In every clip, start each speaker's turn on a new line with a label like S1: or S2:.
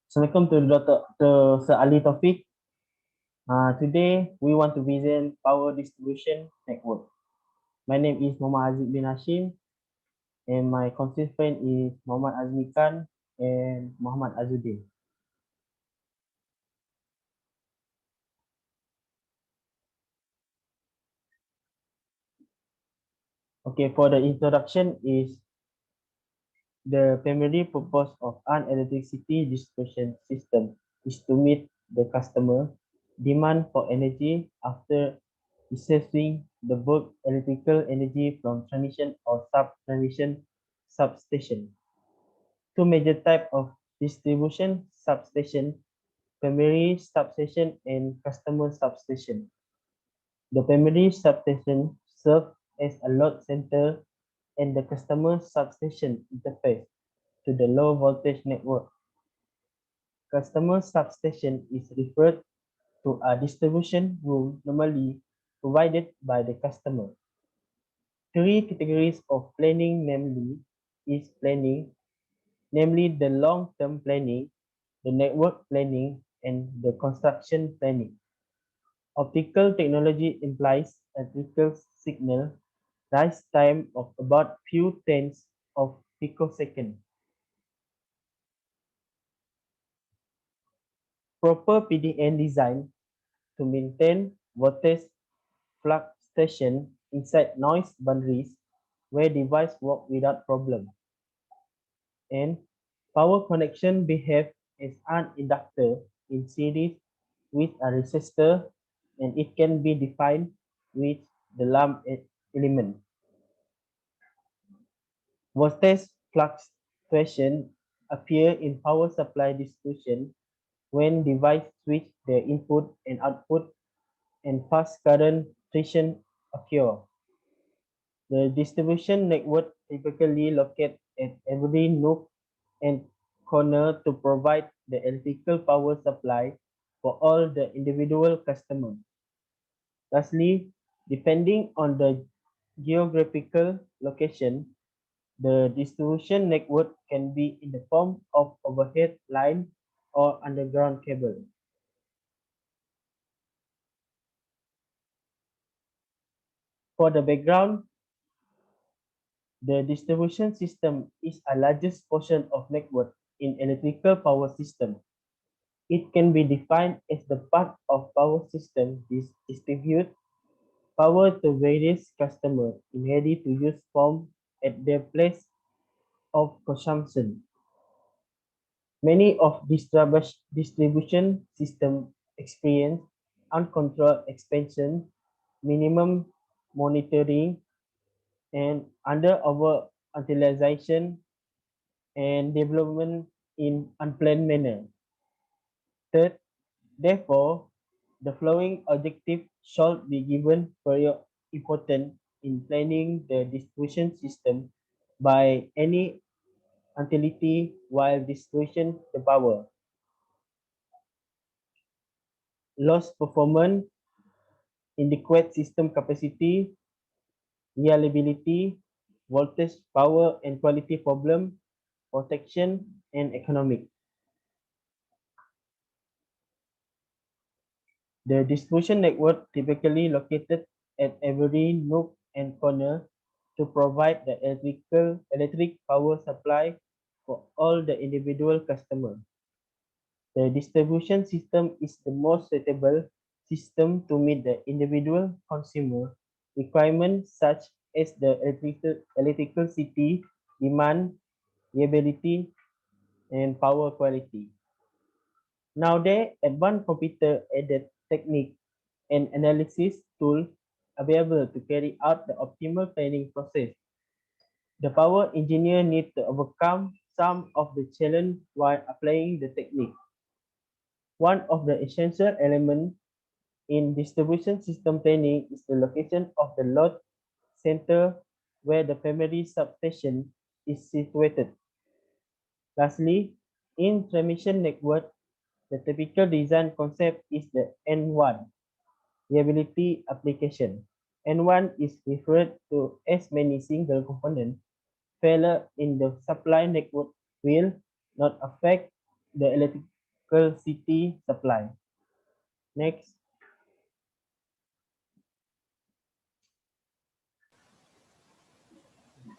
S1: Assalamualaikum to Sir Ali Taufik. Today we want to visit power distribution network. My name is Muhammad Aziz bin Hashim and my constituent is Muhammad Azmi Khan and Muhammad Azuddin. Okay, for the introduction is the primary purpose of an electricity distribution system is to meet the customer demand for energy after receiving the bulk electrical energy from transmission or sub-transmission substation. Two major types of distribution substation, primary substation and customer substation. The primary substation serves as a load center and the customer substation interface to the low voltage network. Customer substation is referred to a distribution room normally provided by the customer. Three categories of planning namely the long-term planning, the network planning, and the construction planning. Optical technology implies electrical signal rise time of about few tenths of picosecond. Proper PDN design to maintain voltage fluctuation inside noise boundaries where device work without problem. And power connection behave as an inductor in series with a resistor, and it can be defined with the lump element. Voltage fluctuation appear in power supply distribution when device switch their input and output and fast current transition occur. The distribution network typically located at every nook and corner to provide the electrical power supply for all the individual customers. Lastly, depending on the geographical location, the distribution network can be in the form of overhead line or underground cable. For the background, the distribution system is a largest portion of network in electrical power system. It can be defined as the part of power system distribute power to various customers in ready-to-use form at their place of consumption. Many of distribution systems experience uncontrolled expansion, minimum monitoring, and underutilization and development in unplanned manner. Third, therefore, the following objective should be given prior importance in planning the distribution system by any utility while distribution the power. Loss performance, inadequate system capacity, reliability, voltage, power and quality problem, protection and economic. The distribution network typically located at every nook and corner to provide the electric power supply for all the individual customers. The distribution system is the most suitable system to meet the individual consumer requirements such as the electricity demand, reliability, and power quality. Nowadays, advanced computer-aided technique and analysis tools available to carry out the optimal planning process. The power engineer needs to overcome some of the challenge while applying the technique. One of the essential elements in distribution system planning is the location of the load center where the primary substation is situated. Lastly, in transmission network, the typical design concept is the N1, reliability application. N1 is referred to as many single components Failure in the supply network will not affect the electricity supply. Next,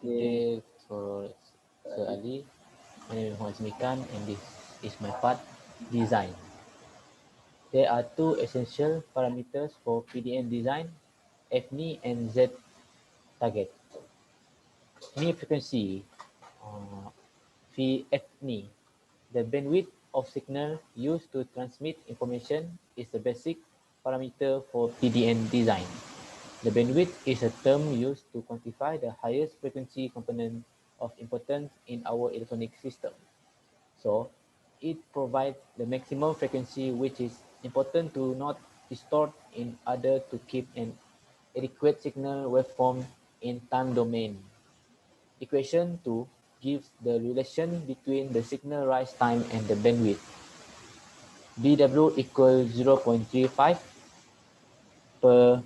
S2: Good day for Sir Ali. My name is Muhammad Smikan and this is my part, design. There are two essential parameters for PDN design, FNI and Z target. Near frequency, uh, FNI, the bandwidth of signal used to transmit information is the basic parameter for PDN design. The bandwidth is a term used to quantify the highest frequency component of importance in our electronic system. So, it provides the maximum frequency which is important to not distort in order to keep an adequate signal waveform in time domain. Equation 2 gives the relation between the signal rise time and the bandwidth. BW equals 0.35 per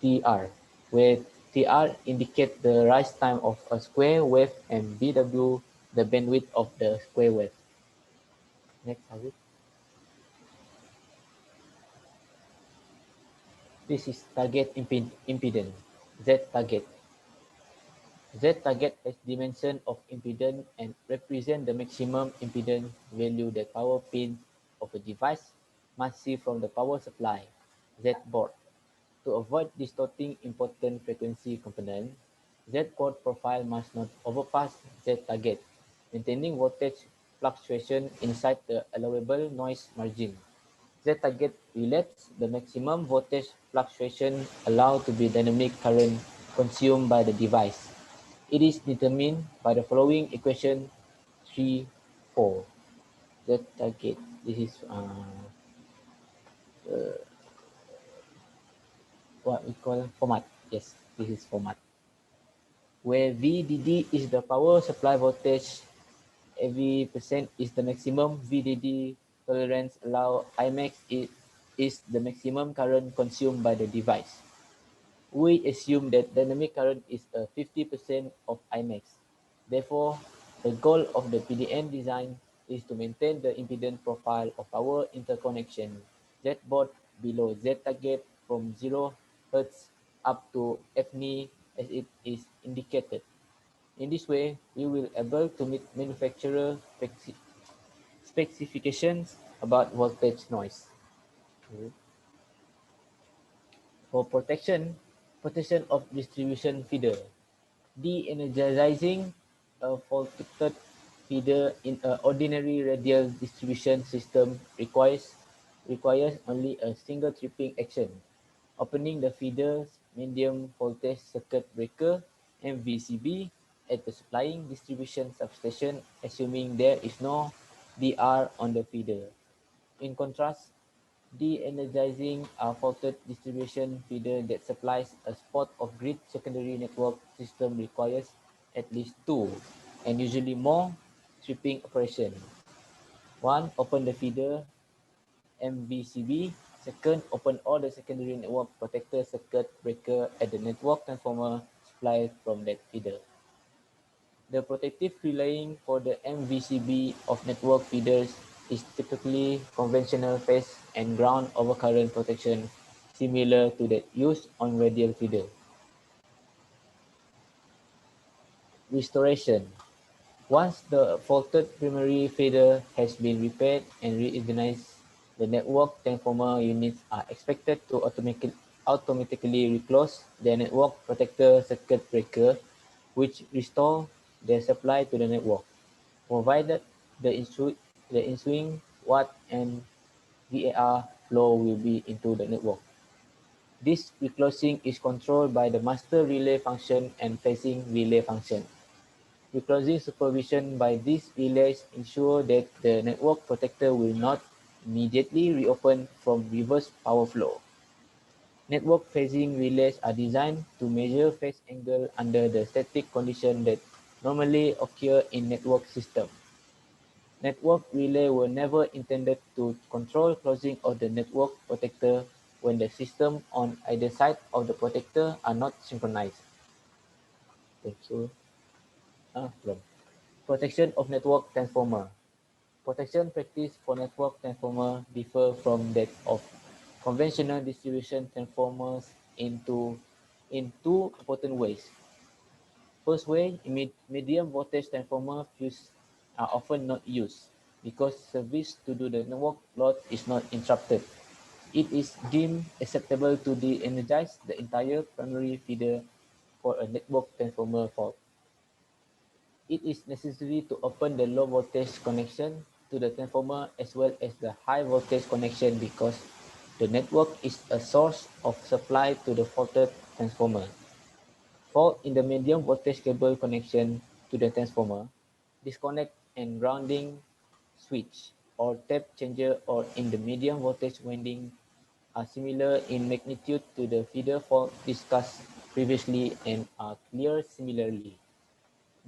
S2: TR, where TR indicates the rise time of a square wave and BW the bandwidth of the square wave. Next, Harvey. This is target impedance, Z target. Z target has dimension of impedance and represent the maximum impedance value that power pins of a device must see from the power supply, Z board. To avoid distorting important frequency component, Z board profile must not overpass Z target, maintaining voltage fluctuation inside the allowable noise margin. Z target relates the maximum voltage fluctuation allowed to be dynamic current consumed by the device. It is determined by the following equation 3, 4. Z target. This is what we call format. Yes, this is format. Where VDD is the power supply voltage, every percent is the maximum VDD tolerance allow Imax is the maximum current consumed by the device. We assume that dynamic current is a 50% of Imax. Therefore, the goal of the PDN design is to maintain the impedance profile of our interconnection Z board below Z target from 0 Hz up to FNI as it is indicated. In this way, we will able to meet manufacturer specifications about voltage noise. For protection of distribution feeder. De-energizing a faulted feeder in an ordinary radial distribution system requires only a single tripping action, opening the feeder's medium voltage circuit breaker (MVCB) at the supplying distribution substation, assuming there is no DR on the feeder. In contrast, de-energizing a faulted distribution feeder that supplies a spot of grid secondary network system requires at least two, and usually more, tripping operation. One, open the feeder MVCB. Second, open all the secondary network protector circuit breaker at the network transformer supplied from that feeder. The protective relaying for the MVCB of network feeders is typically conventional phase and ground overcurrent protection similar to that used on radial feeder. Restoration. Once the faulted primary feeder has been repaired and reorganized, the network transformer units are expected to automatically reclose their network protector circuit breaker, which restore their supply to the network, provided the ensuing watt and VAR flow will be into the network. This reclosing is controlled by the master relay function and phasing relay function. Reclosing supervision by these relays ensure that the network protector will not immediately reopen from reverse power flow. Network phasing relays are designed to measure phase angle under the static condition that normally occur in network system. Network relay were never intended to control closing of the network protector when the system on either side of the protector are not synchronized. Thank you. From protection of network transformer. Protection practice for network transformer differ from that of conventional distribution transformers in two important ways. First way, medium voltage transformer fuse are often not used because service to do the network load is not interrupted. It is deemed acceptable to de-energize the entire primary feeder for a network transformer fault. It is necessary to open the low voltage connection to the transformer as well as the high voltage connection because the network is a source of supply to the faulted transformer. Fault in the medium voltage cable connection to the transformer, disconnect and grounding switch or tap changer or in the medium voltage winding are similar in magnitude to the feeder fault discussed previously and are clear similarly.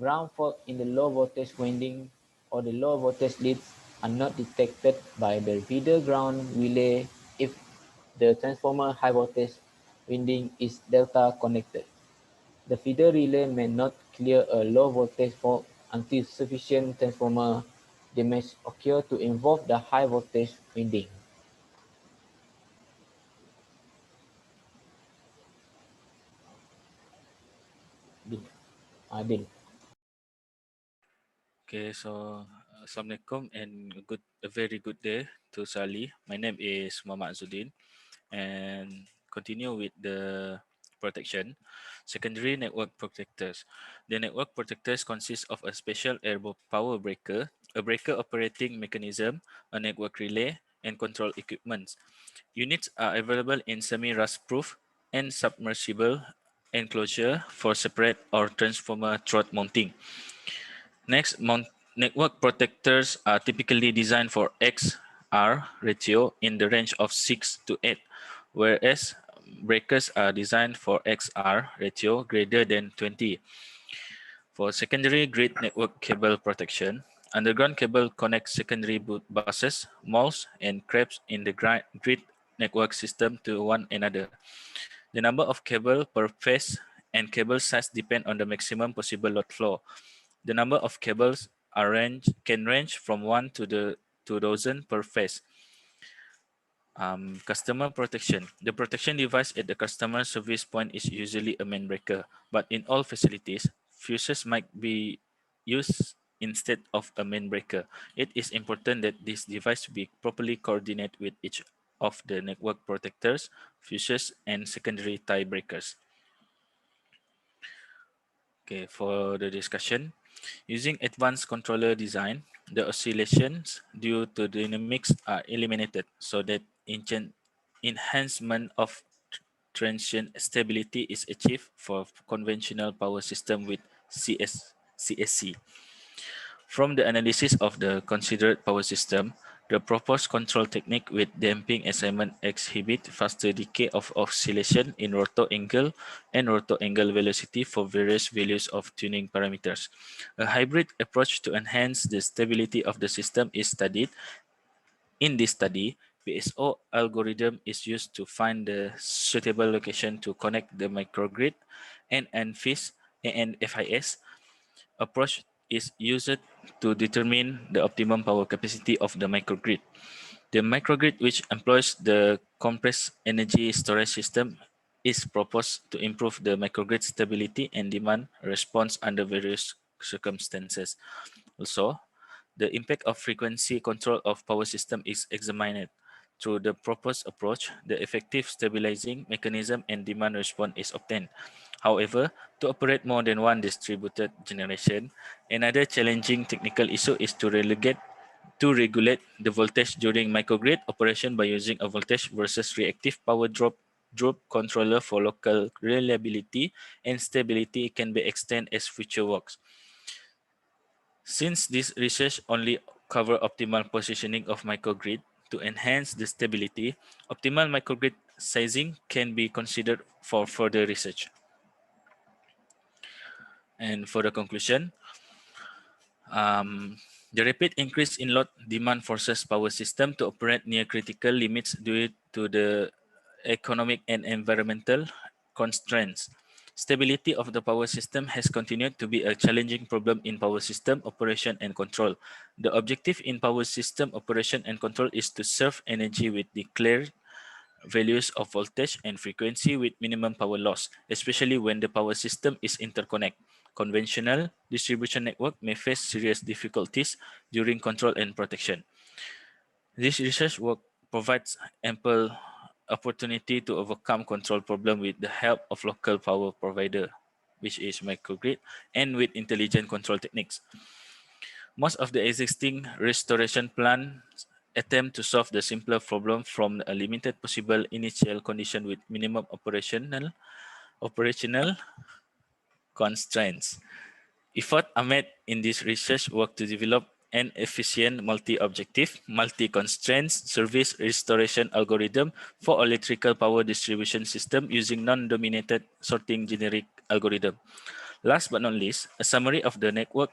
S2: Ground fault in the low voltage winding or the low voltage leads are not detected by the feeder ground relay if the transformer high voltage winding is delta connected. The feeder relay may not clear a low voltage fault until sufficient transformer damage occurs to involve the high voltage winding. Adil. Adil.
S3: Okay, so Assalamualaikum and a very good day to Sali. My name is Muhammad Azudin and continue with the protection. Secondary network protectors. The network protectors consist of a special power breaker, a breaker operating mechanism, a network relay, and control equipment. Units are available in semi-rust proof and submersible enclosure for separate or transformer throat mounting. Next, network protectors are typically designed for XR ratio in the range of 6 to 8, whereas breakers are designed for XR ratio greater than 20. For secondary grid network cable protection, underground cable connects secondary buses, malls, and cribs in the grid network system to one another. The number of cable per phase and cable size depend on the maximum possible load flow. The number of cables can range from 1 to the 2000 per phase. Customer protection. The protection device at the customer service point is usually a main breaker, but in all facilities, fuses might be used instead of a main breaker. It is important that this device be properly coordinated with each of the network protectors, fuses, and secondary tie breakers. Okay, for the discussion, using advanced controller design, the oscillations due to dynamics are eliminated so that enhancement of transient stability is achieved for conventional power system with CSC. From the analysis of the considered power system, the proposed control technique with damping assignment exhibit faster decay of oscillation in rotor angle and rotor angle velocity for various values of tuning parameters. A hybrid approach to enhance the stability of the system is studied. In this study, PSO algorithm is used to find the suitable location to connect the microgrid and FIS approach is used to determine the optimum power capacity of the microgrid. The microgrid, which employs the compressed energy storage system, is proposed to improve the microgrid stability and demand response under various circumstances. Also, the impact of frequency control of power system is examined. Through the proposed approach, the effective stabilizing mechanism and demand response is obtained. However, to operate more than one distributed generation, another challenging technical issue is to regulate the voltage during microgrid operation by using a voltage versus reactive power drop controller for local reliability and stability can be extended as future works. Since this research only cover optimal positioning of microgrid to enhance the stability, optimal microgrid sizing can be considered for further research. And for the conclusion, the rapid increase in load demand forces power system to operate near critical limits due to the economic and environmental constraints. Stability of the power system has continued to be a challenging problem in power system operation and control. The objective in power system operation and control is to serve energy with declared values of voltage and frequency with minimum power loss, especially when the power system is interconnect. Conventional distribution network may face serious difficulties during control and protection. This research work provides ample opportunity to overcome control problem with the help of local power provider, which is microgrid, and with intelligent control techniques. Most of the existing restoration plans attempt to solve the simpler problem from a limited possible initial condition with minimum operational constraints. Effort are made in this research work to develop an efficient multi-objective, multi-constraints service restoration algorithm for electrical power distribution system using non-dominated sorting generic algorithm. Last but not least, a summary of the network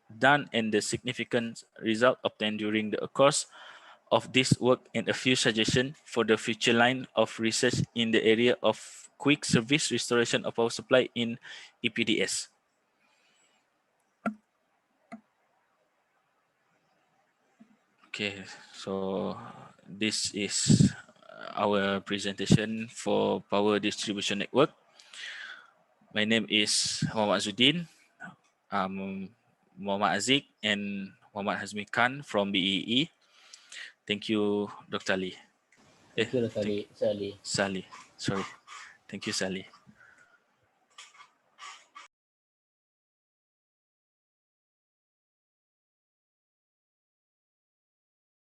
S3: done and the significant result obtained during the course of this work and a few suggestions for the future line of research in the area of quick service restoration of power supply in EPDS. Okay, so this is our presentation for power distribution network. My name is Muhammad Zuddin, Muhammad Aziz, and Muhammad Hazmi Khan from BEE. Thank you, Dr. Ali.
S2: Thank you,
S3: Thank
S2: Sally.
S3: Sally. Sorry. Thank you, Sally.